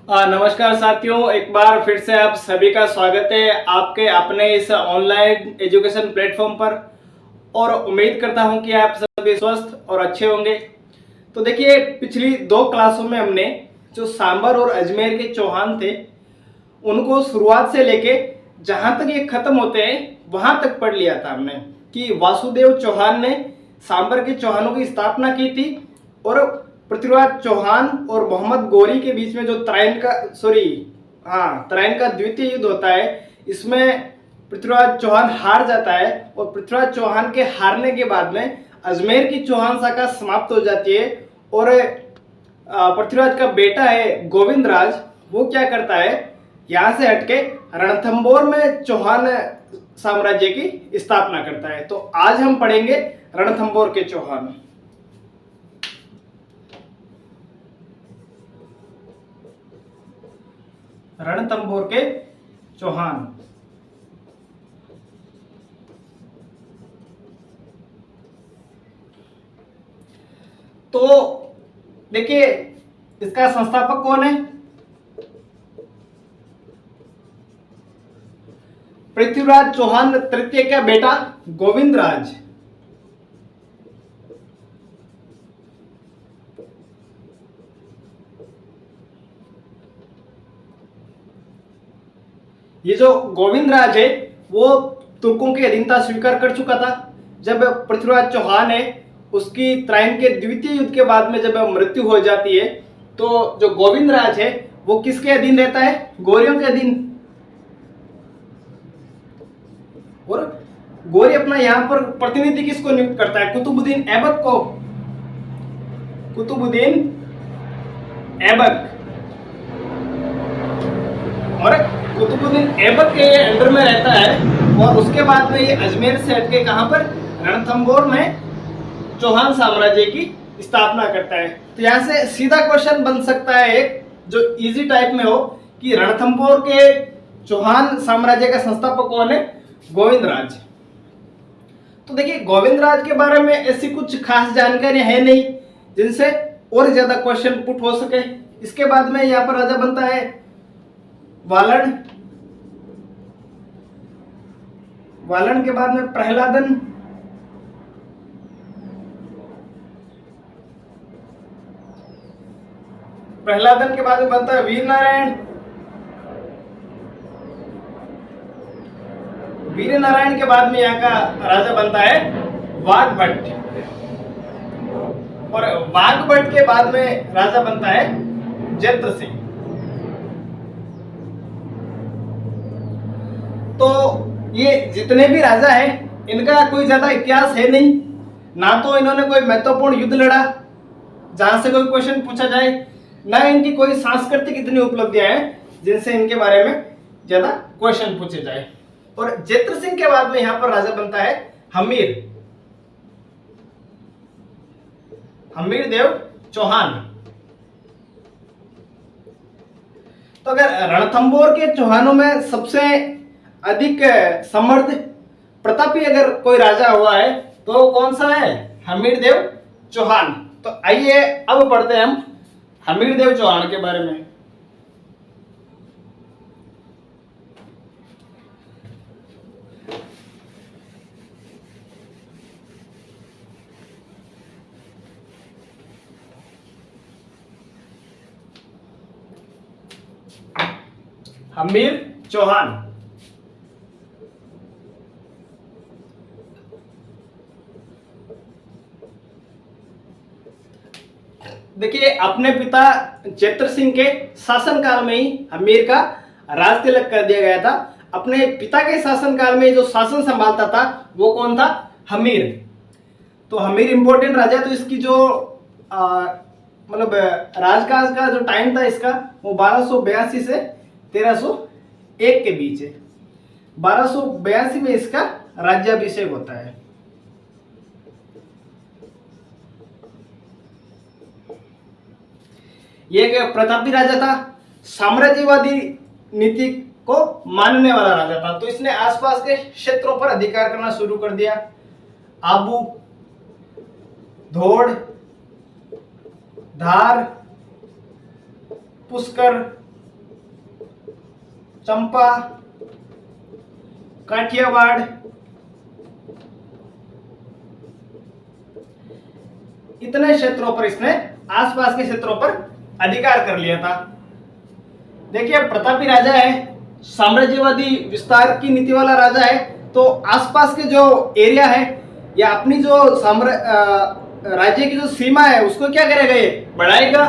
नमस्कार साथियों, एक बार फिर से आप सभी का स्वागत है आपके अपने इस ऑनलाइन एजुकेशन प्लेटफॉर्म पर। और उम्मीद करता हूं कि आप सभी स्वस्थ और अच्छे होंगे। तो देखिए, पिछली 2 क्लासों में हमने जो सांबर और अजमेर के चौहान थे उनको शुरुआत से लेके जहां तक ये खत्म होते हैं वहां तक पढ़ लिया था हमने कि वासुदेव चौहान ने सांबर के चौहानों की स्थापना की थी। और पृथ्वीराज चौहान और मोहम्मद गौरी के बीच में जो तराइन का द्वितीय युद्ध होता है, इसमें पृथ्वीराज चौहान हार जाता है। और पृथ्वीराज चौहान के हारने के बाद में अजमेर की चौहान शाखा समाप्त हो जाती है। और पृथ्वीराज का बेटा है गोविंदराज, वो क्या करता है, यहाँ से हटके रणथंबोर में चौहान साम्राज्य की स्थापना करता है। तो आज हम पढ़ेंगे रणथंबोर के चौहान। रणथंबोर के चौहान। तो देखिए, इसका संस्थापक कौन है? पृथ्वीराज चौहान तृतीय का बेटा गोविंदराज। ये जो गोविंदराज है वो तुर्कों की अधीनता स्वीकार कर चुका था। जब पृथ्वीराज चौहान है उसकी त्राइन के द्वितीय युद्ध के बाद में जब मृत्यु हो जाती है, तो जो गोविंदराज है वो किसके अधीन रहता है? गौरियों के अधीन। और गौरी अपना यहाँ पर प्रतिनिधि किसको नियुक्त करता है? कुतुबुद्दीन ऐबक को। कुतुबुद्दीन ऐबक। और कुतुबुद्दीन ऐबक के अंडर में रहता है। और उसके बाद में ये अजमेर से हटके कहां पर? रणथंबोर में चौहान साम्राज्य की स्थापना करता है। तो यहाँ से सीधा क्वेश्चन बन सकता है एक जो इजी टाइप में हो कि रणथंबोर के चौहान साम्राज्य का संस्थापक कौन है? गोविंदराज। तो देखिए, गोविंदराज के बारे में ऐसी कुछ खास जानकारी है नहीं जिनसे और ज्यादा क्वेश्चन पुट हो सके। इसके बाद में यहाँ पर राजा बनता है वालन। वालन के बाद में प्रहलादन। प्रहलादन के बाद में बनता है वीर नारायण। वीर नारायण के बाद में यहाँ का राजा बनता है वाघभट्ट। और वाघभट्ट के बाद में राजा बनता है जयद्रथ सिंह। तो ये जितने भी राजा हैं इनका कोई ज्यादा इतिहास है नहीं, ना तो इन्होंने कोई महत्वपूर्ण युद्ध लड़ा जहां से कोई क्वेश्चन पूछा जाए, ना इनकी कोई सांस्कृतिक इतनी उपलब्धियां हैं जिनसे इनके बारे में ज्यादा क्वेश्चन पूछे जाए। और जयद्रथ सिंह के बाद में यहां पर राजा बनता है हमीर। हमीर देव चौहान। तो अगर रणथंबोर के चौहानों में सबसे अधिक समर्थ प्रतापी अगर कोई राजा हुआ है तो कौन सा है? हमीर देव चौहान। तो आइए अब पढ़ते हैं हम हमीर देव चौहान के बारे में। हमीर चौहान। देखिए, अपने पिता जयद्रथ सिंह के शासनकाल में ही हमीर का राज तिलक कर दिया गया था। अपने पिता के शासनकाल में जो शासन संभालता था वो कौन था? हमीर। तो हमीर इंपॉर्टेंट राजा। तो इसकी जो मतलब राजकाज का जो टाइम था इसका वो 1282 से 1301 के बीच है। 1282 में इसका राज्याभिषेक होता है। ये एक प्रतापी राजा था, साम्राज्यवादी नीति को मानने वाला राजा था। तो इसने आसपास के क्षेत्रों पर अधिकार करना शुरू कर दिया। आबू, धोड़, धार, पुष्कर, चंपा, काठियावाड़, इतने क्षेत्रों पर इसने आसपास के क्षेत्रों पर अधिकार कर लिया था। देखिए प्रतापी राजा है, साम्राज्यवादी विस्तार की नीति वाला राजा है, तो आसपास के जो एरिया है या अपनी जो राज्य की जो सीमा है उसको क्या करेगा, ये बढ़ाएगा।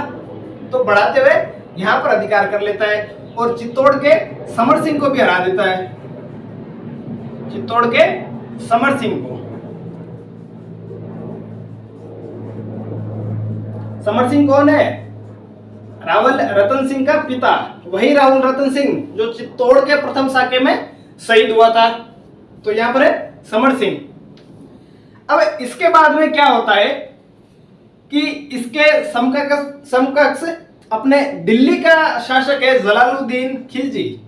तो बढ़ाते हुए यहाँ पर अधिकार कर लेता है और चित्तौड़ के समर सिंह को भी हरा देता है। चित्तौड़ के समर सिंह को, समर सिंह कौन है, रावल रतन सिंह का पिता, वही रावल रतन सिंह जो चित्तौड़ के प्रथम साके में शहीद हुआ था। तो यहां पर है समर सिंह। अब इसके बाद में क्या होता है कि इसके समकक्ष अपने दिल्ली का शासक है जलालुद्दीन खिलजी।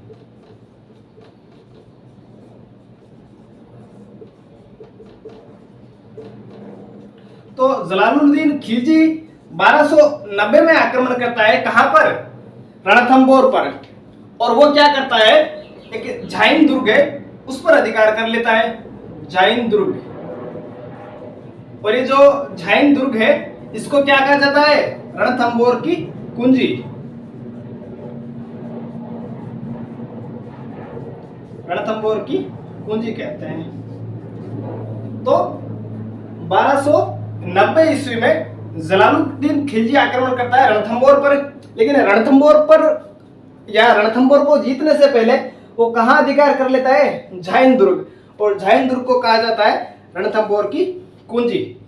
तो जलालुद्दीन खिलजी 1290 में आक्रमण करता है, कहां पर, रणथंभौर पर। और वो क्या करता है, एक झाइन दुर्ग है उस पर अधिकार कर लेता है, झाइन दुर्ग। और ये जो झाइन दुर्ग है इसको क्या कहा जाता है, रणथंभौर की कुंजी। रणथंभौर की कुंजी कहते हैं। तो 1290 ईस्वी में जलालुद्दीन खिलजी आक्रमण करता है रणथंभौर पर। लेकिन रणथंभौर पर या रणथंभौर को जीतने से पहले वो कहां अधिकार कर लेता है, झाइन दुर्ग। और झाइन दुर्ग को कहा जाता है रणथंभौर की कुंजी।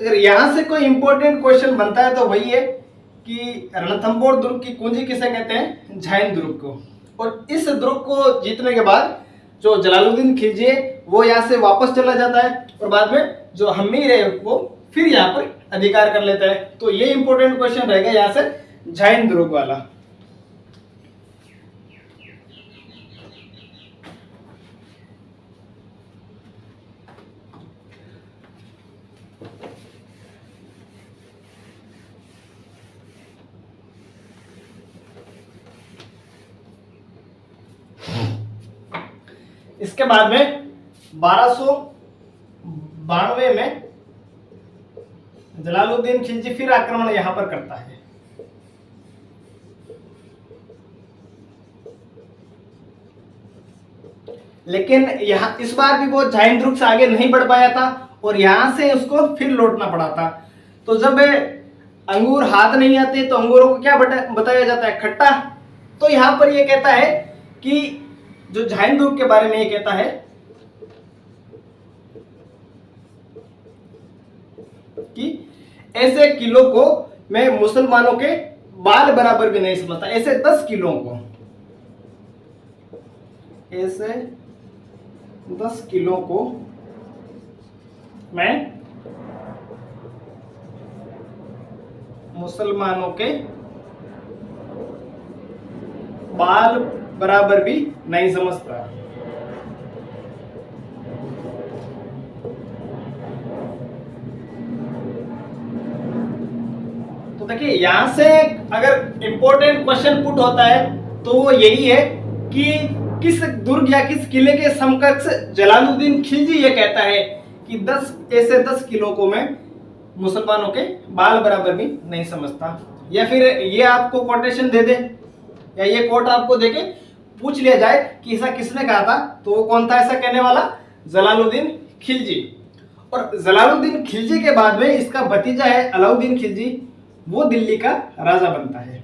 अगर यहां से कोई इंपॉर्टेंट क्वेश्चन बनता है तो वही है कि रणथंभौर दुर्ग की कुंजी किसे कहते हैं, झाइन दुर्ग को। और इस दुर्ग को जीतने के बाद जो जलालुद्दीन खिलजी है वो यहाँ से वापस चला जाता है और बाद में जो हमीर है वो फिर यहाँ पर अधिकार कर लेता है। तो ये इंपॉर्टेंट क्वेश्चन रहेगा यहाँ से झाइन दुर्ग वाला। इसके बाद में 1292 में जलालुद्दीन खिलजी फिर आक्रमण यहां पर करता है। लेकिन यहां इस बार भी वो झाइन दुर्ग से आगे नहीं बढ़ पाया था और यहां से उसको फिर लौटना पड़ा था। तो जब अंगूर हाथ नहीं आते तो अंगूरों को क्या बताया जाता है, खट्टा। तो यहां पर ये कहता है कि जो झाइन दुर्ग के बारे में ये कहता है कि ऐसे किलो को मैं मुसलमानों के बाल बराबर भी नहीं समझता। ऐसे 10 किलो को, ऐसे 10 किलो को मैं मुसलमानों के बाल बराबर भी नहीं समझता। तो देखिए यहां से अगर इंपॉर्टेंट क्वेश्चन पुट होता है तो वो यही है कि किस दुर्ग या किस किले के समकक्ष जलालुद्दीन खिलजी ये कहता है कि 10 किलो को मैं मुसलमानों के बाल बराबर भी नहीं समझता। या फिर ये आपको कोटेशन दे दे या ये कोट आपको देके पूछ लिया जाए कि ऐसा किसने कहा था, तो वो कौन था ऐसा कहने वाला, जलालुद्दीन खिलजी। और जलालुद्दीन खिलजी के बाद में इसका भतीजा है अलाउद्दीन खिलजी, वो दिल्ली का राजा बनता है।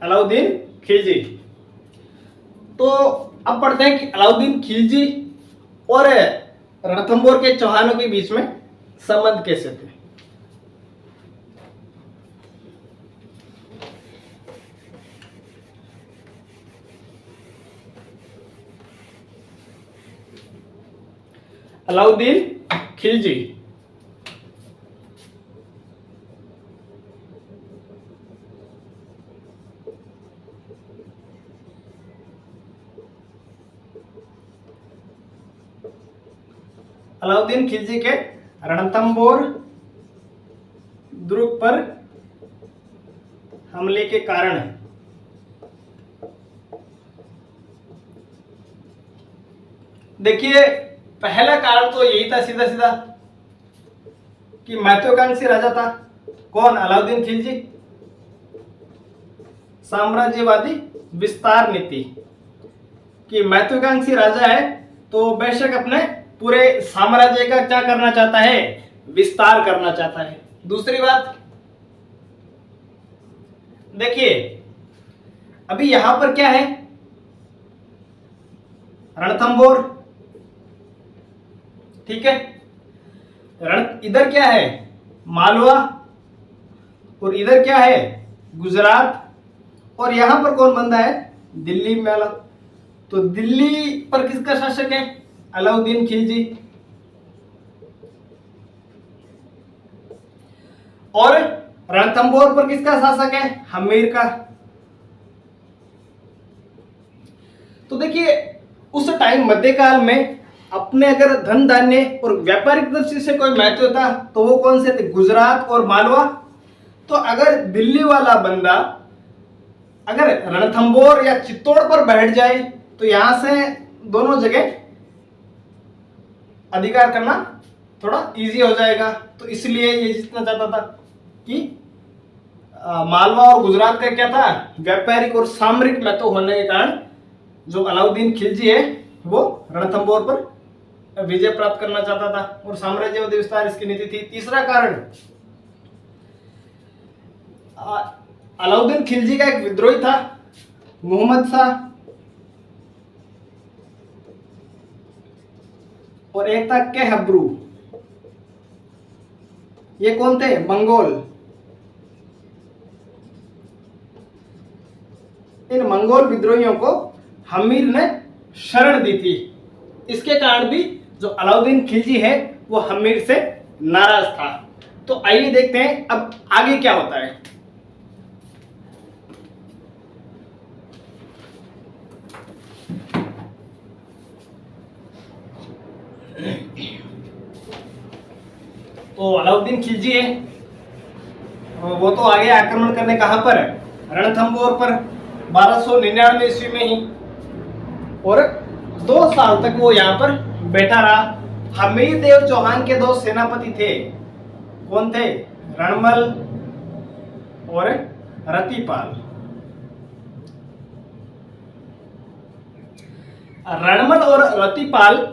अलाउद्दीन खिलजी। तो अब पढ़ते हैं कि अलाउद्दीन खिलजी और रणथंभौर के चौहानों के बीच में संबंध कैसे थे। अलाउद्दीन खिलजी के रणथंभौर दुर्ग पर हमले के कारण देखिए पहला कारण तो यही था सीधा सीधा कि महत्वाकांक्षी राजा था कौन, अलाउद्दीन खिलजी। साम्राज्यवादी विस्तार नीति कि महत्वाकांक्षी राजा है तो बेशक अपने पूरे साम्राज्य का क्या करना चाहता है, विस्तार करना चाहता है। दूसरी बात देखिए अभी यहां पर क्या है, रणथंबोर, ठीक है। इधर क्या है, मालवा, और इधर क्या है, गुजरात, और यहां पर कौन बंदा है, दिल्ली में। तो दिल्ली पर किसका शासक है, अलाउद्दीन खिलजी, और रणथंबोर पर किसका शासक है, हमीर का। तो देखिए उस टाइम मध्यकाल में अपने अगर धन धान्य और व्यापारिक दृष्टि से कोई महत्व था तो वो कौन से थे, गुजरात और मालवा। तो अगर दिल्ली वाला बंदा अगर रणथंबोर या चित्तौड़ पर बैठ जाए तो यहां से दोनों जगह अधिकार करना थोड़ा इजी हो जाएगा। तो इसलिए ये जितना चाहता था कि मालवा और गुजरात का क्या था, व्यापारिक और सामरिक महत्व होने के कारण जो अलाउद्दीन खिलजी है वो रणथंबोर पर विजय प्राप्त करना चाहता था और साम्राज्यवादी विस्तार इसकी नीति थी। तीसरा कारण, अलाउद्दीन खिलजी का एक विद्रोही था मोहम्मद शाह, और एक था केहब्रू। ये कौन थे, मंगोल। इन मंगोल विद्रोहियों को हमीर ने शरण दी थी। इसके कारण भी जो अलाउद्दीन खिलजी है वो हमीर से नाराज था। तो आइए देखते हैं अब आगे क्या होता है। तो अलाउद्दीन खिलजी है वो तो आगे आक्रमण करने कहां पर, रणथंबोर पर 1299 ईस्वी में ही, और 2 साल तक वो यहां पर बैठा रहा। हमीर देव चौहान के 2 सेनापति थे, कौन थे, रणमल और रतिपाल। रणमल और रतिपाल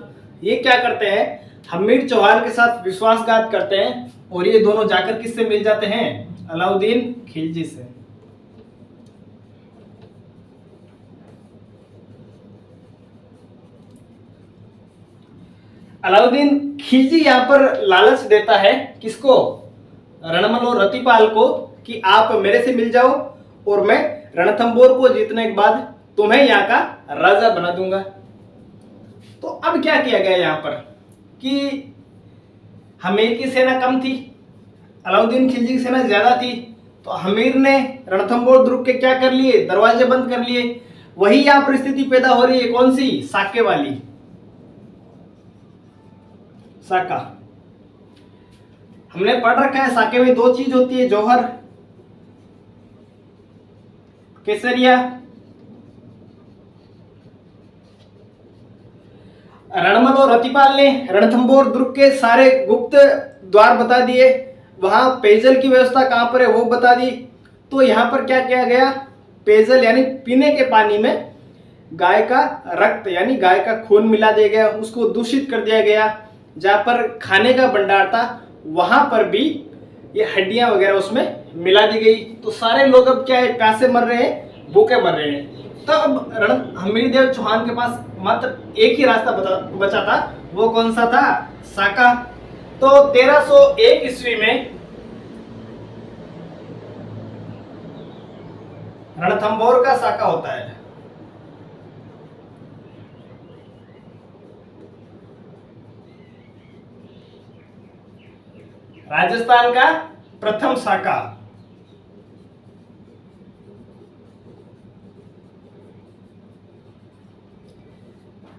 ये क्या करते हैं, हमीर चौहान के साथ विश्वासघात करते हैं और ये दोनों जाकर किससे मिल जाते हैं, अलाउद्दीन खिलजी से। अलाउद्दीन खिलजी यहां पर लालच देता है किसको, रणमल और रतिपाल को, कि आप मेरे से मिल जाओ और मैं रणथंबोर को जीतने के बाद तुम्हें यहाँ का राजा बना दूंगा। तो अब क्या किया गया यहाँ पर कि हमीर की सेना कम थी, अलाउद्दीन खिलजी की सेना ज्यादा थी। तो हमीर ने रणथंबोर दुर्ग के क्या कर लिए, दरवाजे बंद कर लिए। वही यहाँ पर स्थिति पैदा हो रही है, कौन सी, साके वाली, साका। हमने पढ़ रखा है साके में 2 चीज होती है, जौहर, केसरिया। रणमल और रतिपाल ने रणथंबोर दुर्ग के सारे गुप्त द्वार बता दिए, वहां पेयजल की व्यवस्था कहां पर है वो बता दी। तो यहां पर क्या किया गया, पेयजल यानी पीने के पानी में गाय का रक्त यानी गाय का खून मिला दिया गया, उसको दूषित कर दिया गया। जहां पर खाने का भंडार था वहां पर भी ये हड्डियां वगैरह उसमें मिला दी गई। तो सारे लोग अब क्या है, प्यासे मर रहे हैं, भूखे मर रहे हैं। तब हमीर देव चौहान के पास मात्र एक ही रास्ता बचा था, वो कौन सा था, साका। तो 1301 ईस्वी में रणथंबोर का साका होता है। राजस्थान का प्रथम साका।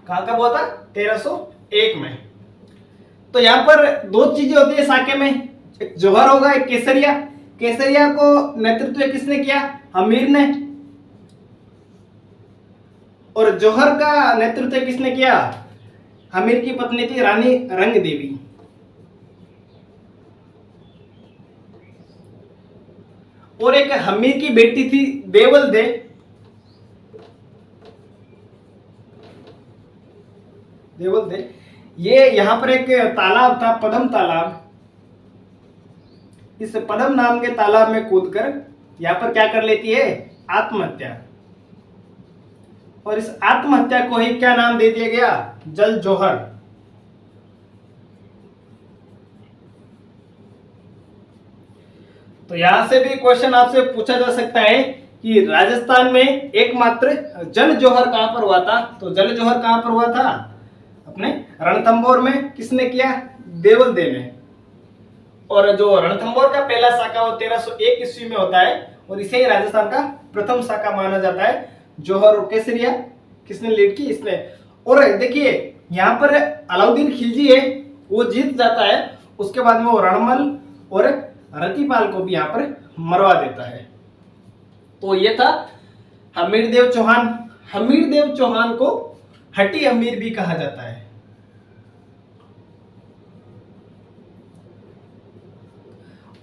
कहां कब हुआ था, 1301 में। तो यहां पर 2 चीजें होती है साके में, एक जौहर होगा, एक केसरिया। केसरिया को नेतृत्व किसने किया? हमीर ने। और जौहर का नेतृत्व किसने किया? हमीर की पत्नी थी रानी रंग देवी। और एक हमीर की बेटी थी देवल दे। देवल दे, ये यहां पर एक तालाब था, पदम तालाब। इस पदम नाम के तालाब में कूदकर यहां पर क्या कर लेती है? आत्महत्या। और इस आत्महत्या को ही क्या नाम दे दिया गया? जल जौहर। तो यहां से भी क्वेश्चन आपसे पूछा जा सकता है कि राजस्थान में एकमात्र जल जौहर कहां पर हुआ था? तो जल जौहर कहां पर हुआ था? अपने रणथंभौर में। किसने किया? देवल दे ने। और जो रणथंभौर का पहला साका वो 1301 ईस्वी में होता है और इसे ही राजस्थान का प्रथम साका माना जाता है। जौहर और केसरिया किसने लीड की? इसने। और देखिए यहाँ पर अलाउद्दीन खिलजी है, वो जीत जाता है। उसके बाद में वो रणमल और रतिपाल को भी यहाँ पर मरवा देता है। तो ये था हमीरदेव चौहान। हमीरदेव चौहान को हटी अमीर भी कहा जाता है।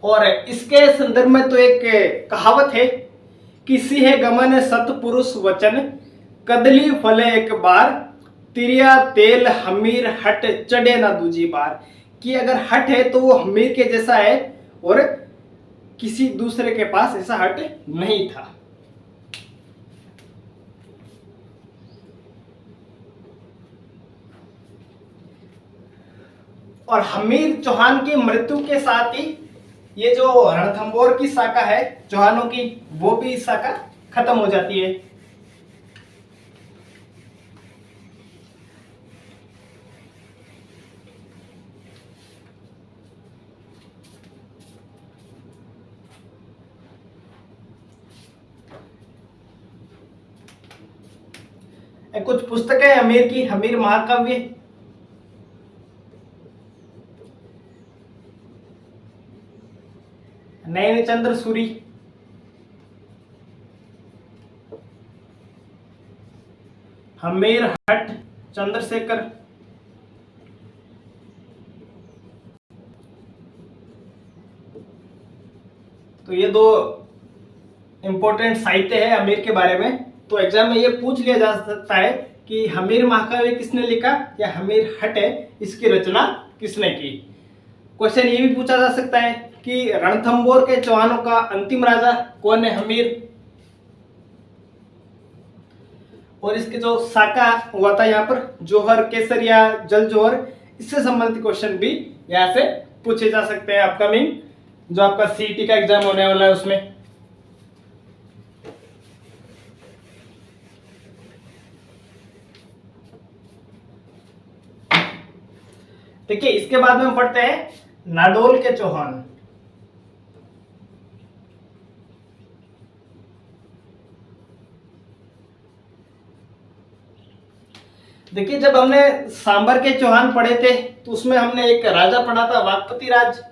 और इसके संदर्भ में तो एक कहावत है कि सिंह गमन सतपुरुष वचन, कदली फले एक बार, तिरिया तेल हमीर हट चढ़े ना दूजी बार। कि अगर हट है तो वो हमीर के जैसा है और किसी दूसरे के पास ऐसा हट नहीं था। और हमीर चौहान की मृत्यु के साथ ही ये जो रणथंभौर की शाखा है चौहानों की, वो भी शाखा खत्म हो जाती है। कुछ पुस्तकें हमीर की, हमीर महाकाव्य, नयन चंद्र सूरी, हमीर हट चंद्रशेखर, तो ये दो इंपॉर्टेंट साहित्य है हमीर के बारे में। तो एग्जाम में ये पूछ लिया जा सकता है कि हमीर महाकाव्य किसने लिखा या हमीर हट है इसकी रचना किसने की। क्वेश्चन ये भी पूछा जा सकता है कि रणथंभौर के चौहानों का अंतिम राजा कौन है? हमीर। और इसके जो साका हुआ था यहाँ पर जौहर, केसरिया, जल जौहर, इससे संबंधित क्वेश्चन भी यहाँ से पूछे जा सकते हैं अपकमिंग जो आपका सीईटी का एग्जाम होने वाला है उसमें। देखिए इसके बाद में पढ़ते हैं नाडोल के चौहान। देखिए जब हमने सांबर के चौहान पढ़े थे तो उसमें हमने एक राजा पढ़ा था वाकपति राज।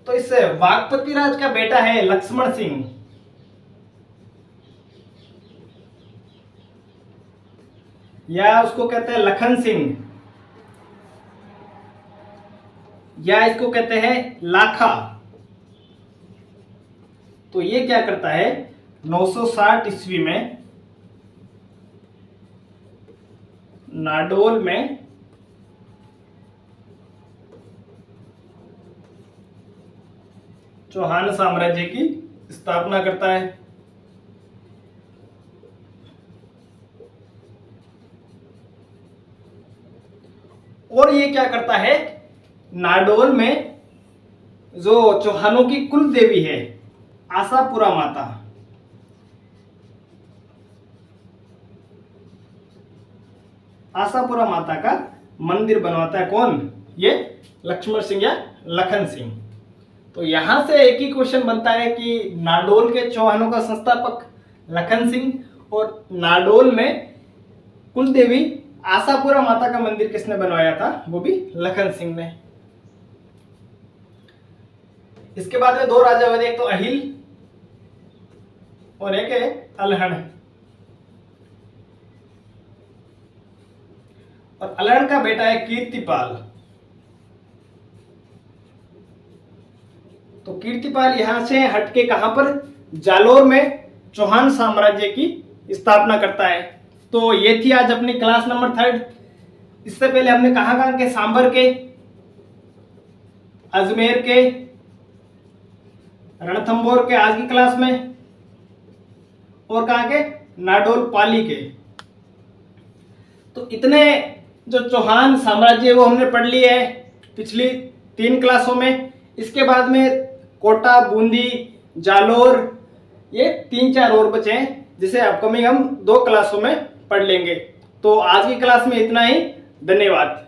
तो इस वाकपति राज का बेटा है लक्ष्मण सिंह। या उसको कहते हैं लखन सिंह, या इसको कहते हैं लाखा। तो ये क्या करता है 960 ईस्वी में नाडोल में चौहान साम्राज्य की स्थापना करता है। और ये क्या करता है नाडोल में जो चौहानों की कुल देवी है आशापुरा माता, आशापुरा माता का मंदिर बनवाता है। कौन? ये लक्ष्मण सिंह या लखन सिंह। तो यहां से एक ही क्वेश्चन बनता है कि नाडोल के चौहानों का संस्थापक लखन सिंह और नाडोल में कुल देवी आशापुरा माता का मंदिर किसने बनवाया था? वो भी लखन सिंह ने। इसके बाद में दो राजा बने, एक तो अहिल और एक है अल्हड़। और अल्हड़ का बेटा है कीर्तिपाल। तो कीर्तिपाल यहां से हटके कहां पर? जालोर में चौहान साम्राज्य की स्थापना करता है। तो ये थी आज अपनी क्लास नंबर 3। इससे पहले हमने कहा कि सांभर के, अजमेर के, रणथंभौर के आज की क्लास में, और कहा के नाडोल पाली के। तो इतने जो चौहान साम्राज्य वो हमने पढ़ लिए है पिछली 3 क्लासों में। इसके बाद में कोटा, बूंदी, जालोर, ये 3-4 और बचे हैं जिसे अपकमिंग हम 2 क्लासों में पढ़ लेंगे। तो आज की क्लास में इतना ही। धन्यवाद।